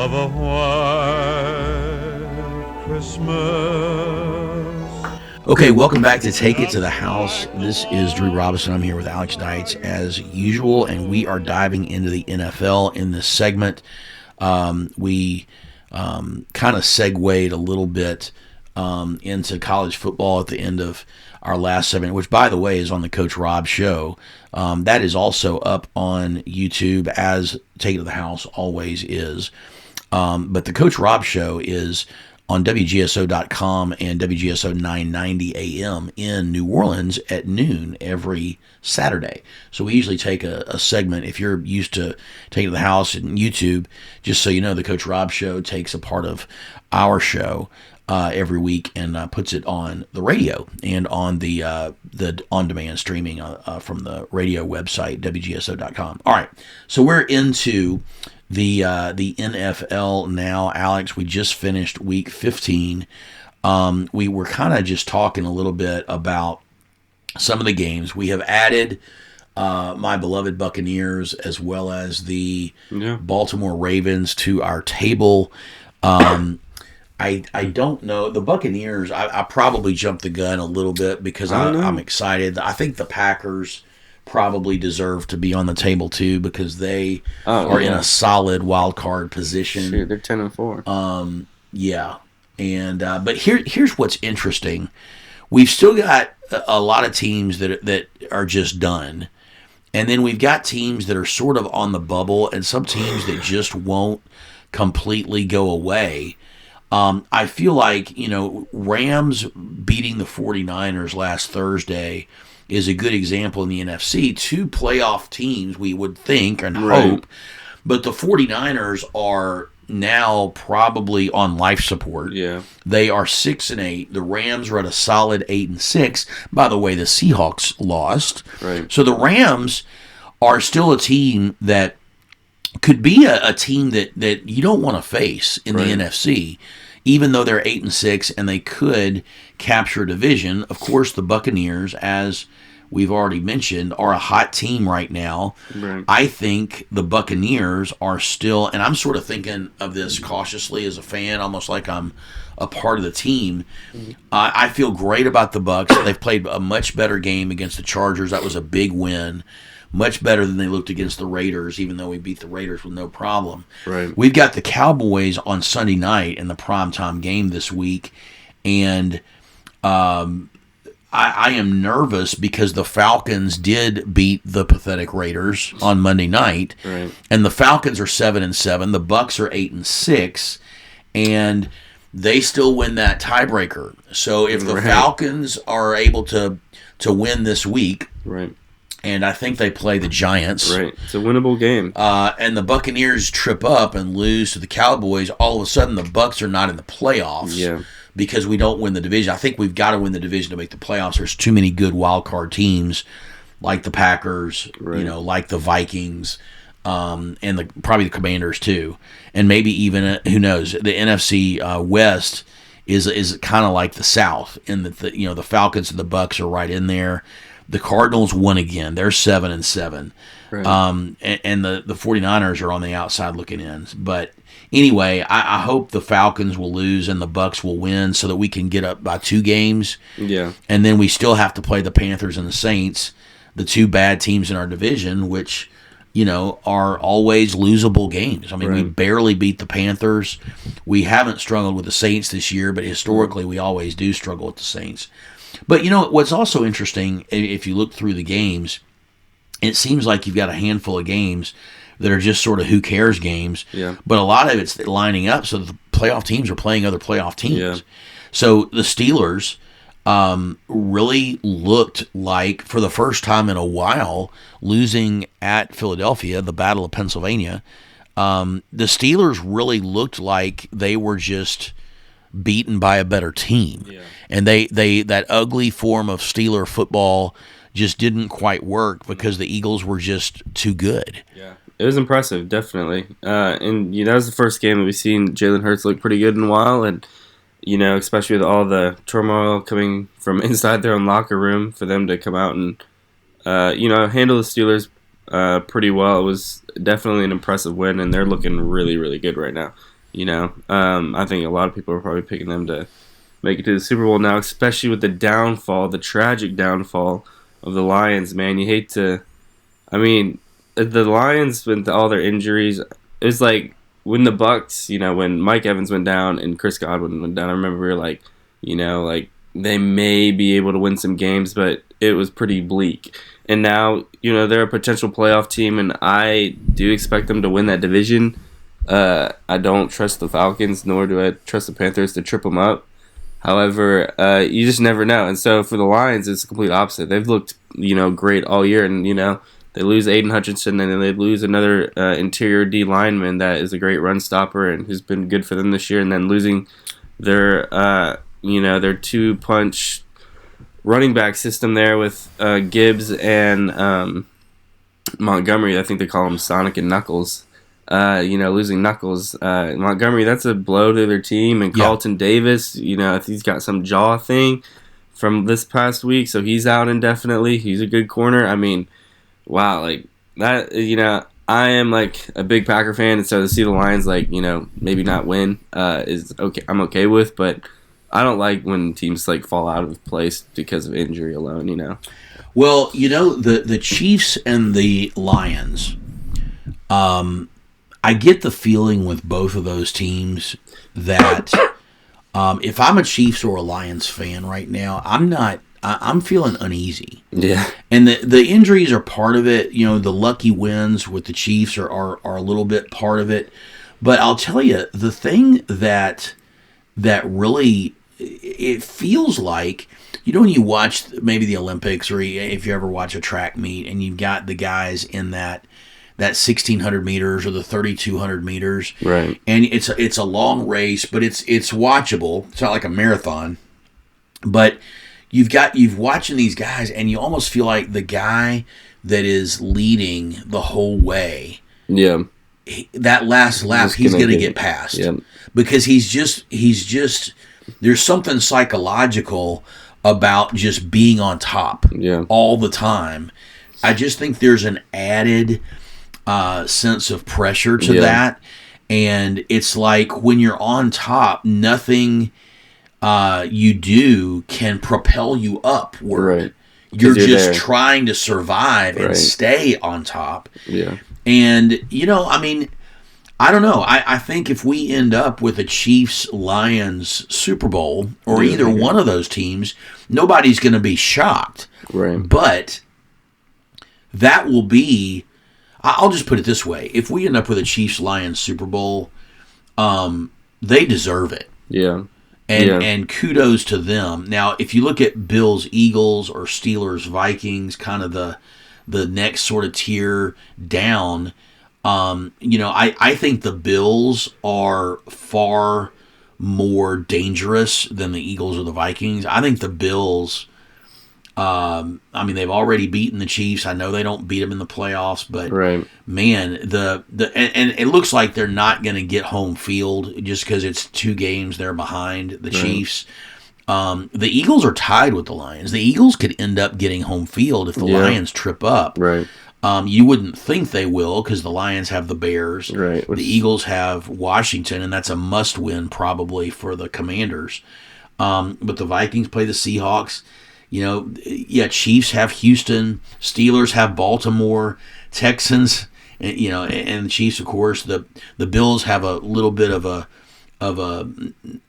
of a white Christmas. Okay, welcome back to Take It to the House. This is Drew Robison. I'm here with Alex Deitz as usual, and we are diving into the NFL in this segment. We kind of segued a little bit into college football at the end of our last segment, which, by the way, is on the Coach Rob Show. That is also up on YouTube, as Take It to the House always is. But the Coach Rob Show is on WGSO.com and WGSO 990 AM in New Orleans at noon every Saturday. So we usually take a segment. If you're used to Take It to the House and YouTube, just so you know, the Coach Rob Show takes a part of our show every week and puts it on the radio and on the on-demand streaming from the radio website, WGSO.com. All right, so we're into the NFL now, Alex. We just finished week 15. We were kind of just talking a little bit about some of the games. We have added my beloved Buccaneers as well as the Baltimore Ravens to our table. I don't know. The Buccaneers, I probably jumped the gun a little bit because I'm excited. I think the Packers probably deserve to be on the table too because they are in a solid wild card position. Shoot, they're 10-4. Yeah, and but here's what's interesting. We've still got a lot of teams that are just done, and then we've got teams that are sort of on the bubble, and some teams that just won't completely go away. I feel like, Rams beating the 49ers last Thursday is a good example in the NFC. Two playoff teams, we would think and hope, but the 49ers are now probably on life support. Yeah. They are 6-8. The Rams are at a solid 8-6. By the way, the Seahawks lost. Right. So the Rams are still a team that could be a team that you don't want to face in the NFC, even though they're 8-6 and they could capture a division. Of course, the Buccaneers, as we've already mentioned, are a hot team right now. Right. I think the Buccaneers are still, and I'm sort of thinking of this cautiously as a fan, almost like I'm a part of the team. I feel great about the Bucs. They've played a much better game against the Chargers. That was a big win. Much better than they looked against the Raiders, even though we beat the Raiders with no problem. Right. We've got the Cowboys on Sunday night in the primetime game this week, and I am nervous because the Falcons did beat the pathetic Raiders on Monday night, and the Falcons are 7-7. The Bucs are 8-6, and they still win that tiebreaker. So if the Falcons are able to win this week, and I think they play the Giants. Right. It's a winnable game. And the Buccaneers trip up and lose to the Cowboys. All of a sudden, the Bucs are not in the playoffs because we don't win the division. I think we've got to win the division to make the playoffs. There's too many good wild card teams like the Packers, like the Vikings, and probably the Commanders too. And maybe even, who knows, the NFC West is kind of like the South in that the Falcons and the Bucs are right in there. The Cardinals won again. They're 7-7. Right. And the 49ers are on the outside looking in. But anyway, I hope the Falcons will lose and the Bucs will win so that we can get up by 2 games. Yeah. And then we still have to play the Panthers and the Saints, the 2 bad teams in our division, which, are always losable games. I mean, we barely beat the Panthers. We haven't struggled with the Saints this year, but historically we always do struggle with the Saints. But, what's also interesting, if you look through the games, it seems like you've got a handful of games that are just sort of who cares games. Yeah. But a lot of it's lining up so the playoff teams are playing other playoff teams. Yeah. So the Steelers really looked like, for the first time in a while, losing at Philadelphia, the Battle of Pennsylvania, the Steelers really looked like they were just beaten by a better team. Yeah. And they that ugly form of Steeler football just didn't quite work because the Eagles were just too good. Yeah. It was impressive, definitely. And that was the first game that we've seen Jalen Hurts look pretty good in a while, and especially with all the turmoil coming from inside their own locker room, for them to come out and handle the Steelers pretty well. It was definitely an impressive win, and they're looking really, really good right now. I think a lot of people are probably picking them to make it to the Super Bowl now, especially with the tragic downfall of the Lions. Man, you hate to. I mean, the Lions with all their injuries, it was like when the Bucks, when Mike Evans went down and Chris Godwin went down. I remember we were like, like they may be able to win some games, but it was pretty bleak. And now, they're a potential playoff team, and I do expect them to win that division. I don't trust the Falcons, nor do I trust the Panthers to trip them up. However, you just never know. And so for the Lions, it's the complete opposite. They've looked, great all year, and, they lose Aiden Hutchinson, and then they lose another interior D lineman that is a great run stopper and who's been good for them this year, and then losing their, their two-punch running back system there with Gibbs and Montgomery. I think they call him Sonic and Knuckles. Losing Knuckles. Montgomery, that's a blow to their team. And Carlton Davis, if he's got some jaw thing from this past week, so he's out indefinitely. He's a good corner. I mean, wow, like that, I am like a big Packer fan, and so to see the Lions maybe not win is okay. I'm okay with, but I don't like when teams fall out of place because of injury alone. Well, the Chiefs and the Lions. I get the feeling with both of those teams that if I'm a Chiefs or a Lions fan right now, I'm feeling uneasy. Yeah. And the injuries are part of it. The lucky wins with the Chiefs are a little bit part of it. But I'll tell you, the thing that really it feels like, when you watch maybe the Olympics, or if you ever watch a track meet and you've got the guys in that 1,600 meters or the 3,200 meters. Right. And it's a long race, but it's watchable. It's not like a marathon. But you've watching these guys, and you almost feel like the guy that is leading the whole way. Yeah. That last lap, he's going to get past. Yeah. Because he's just there's something psychological about just being on top all the time. I just think there's an added sense of pressure to that, and it's like when you're on top, nothing you do can propel you upward. Right. You're just trying to survive and stay on top. Yeah. And I don't know. I think if we end up with a Chiefs-Lions Super Bowl, or either one of those teams, nobody's going to be shocked. Right. But that will be, I'll just put it this way. If we end up with a Chiefs-Lions Super Bowl, they deserve it. Yeah. And kudos to them. Now, if you look at Bills-Eagles or Steelers-Vikings, kind of the next sort of tier down, I think the Bills are far more dangerous than the Eagles or the Vikings. I think the Bills, they've already beaten the Chiefs. I know they don't beat them in the playoffs, but man, and it looks like they're not going to get home field just because it's 2 games they're behind the Chiefs. The Eagles are tied with the Lions. The Eagles could end up getting home field if the Lions trip up. Right. You wouldn't think they will because the Lions have the Bears. Right. The Eagles have Washington, and that's a must-win probably for the Commanders. But the Vikings play the Seahawks. Chiefs have Houston. Steelers have Baltimore. Texans, and the Chiefs, of course. The Bills have a little bit of a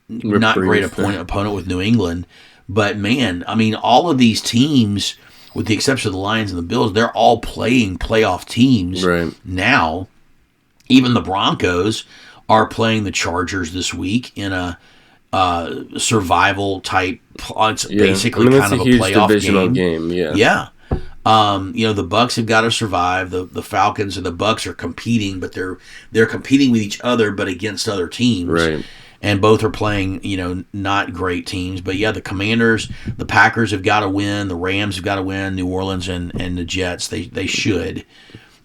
not great opponent with New England. But, man, all of these teams, with the exception of the Lions and the Bills, they're all playing playoff teams now. Even the Broncos are playing the Chargers this week in a survival type. It's basically kind of a playoff divisional game. Yeah. The Bucks have got to survive. The Falcons and the Bucks are competing, but they're competing with each other, but against other teams. Right. And both are playing, not great teams. But the Commanders, the Packers have got to win. The Rams have got to win. New Orleans and the Jets, they should.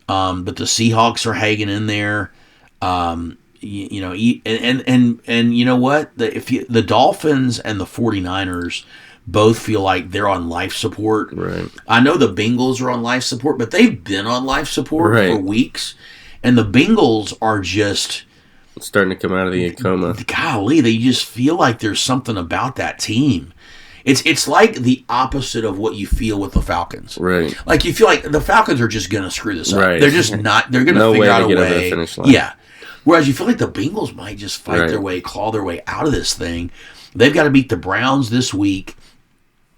But the Seahawks are hanging in there. And you know what? The Dolphins and the 49ers both feel like they're on life support. Right. I know the Bengals are on life support, but they've been on life support Right. for weeks. And the Bengals are just starting to come out of the coma. Golly, they just feel like there's something about that team. It's like the opposite of what you feel with the Falcons. Right. Like you feel like the Falcons are just going to screw this up. Right. They're just not. They're going to figure out a get way. over the finish line. Yeah. Whereas you feel like the Bengals might just fight their way, claw their way out of this thing. They've got to beat the Browns this week,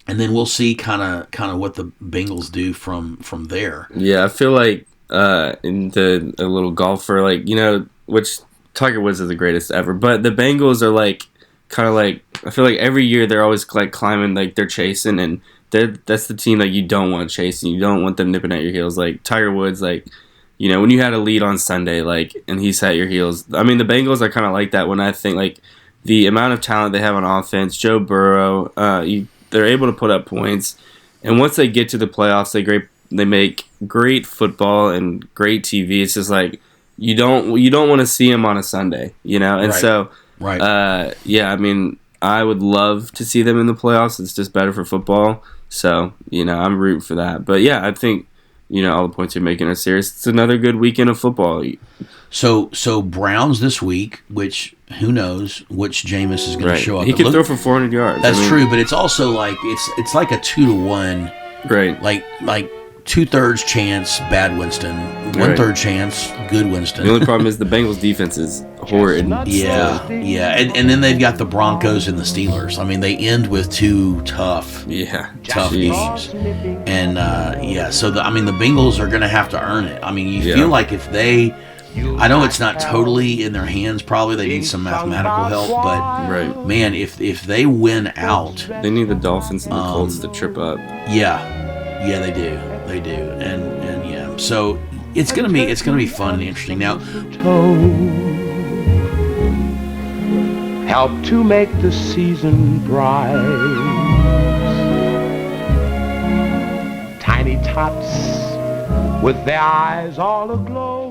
and then we'll see kind of what the Bengals do from there. Yeah, I feel like into a little golfer, like, you know, which Tiger Woods is the greatest ever, but the Bengals are like kind of like, I feel like every year they're always like climbing, like they're chasing, and that's the team that you don't want chasing. You don't want them nipping at your heels. Like Tiger Woods, like, you know, when you had a lead on Sunday, like, and he's at your heels. I mean, the Bengals are kind of like that when I think like the amount of talent they have on offense, Joe Burrow, they're able to put up points, and once they get to the playoffs, they make great football and great TV. It's just like you don't want to see them on a Sunday, you know, and so. Right. Yeah, I mean, I would love to see them in the playoffs. It's just better for football. So, you know, I'm rooting for that. But yeah, I think, you know, all the points you're making are serious. It's another good weekend of football. So Browns this week, which who knows which Jameis is going to show up. He can throw for 400 yards. That's true, but it's also like it's like a 2-1. Right. Like 2/3 chance bad Winston, 1/3 chance good Winston. The only problem is the Bengals defense is horrid. Yeah, and then they've got the Broncos and the Steelers. I mean, they end with two tough games, and so the Bengals are going to have to earn it. I mean, you feel like if they, I know it's not totally in their hands. Probably they need some mathematical help, but man, if they win out, they need the Dolphins and the Colts to trip up. Yeah, they do. And yeah, so it's gonna be fun and interesting. Now, help to make the season bright. Tiny tots with their eyes all aglow.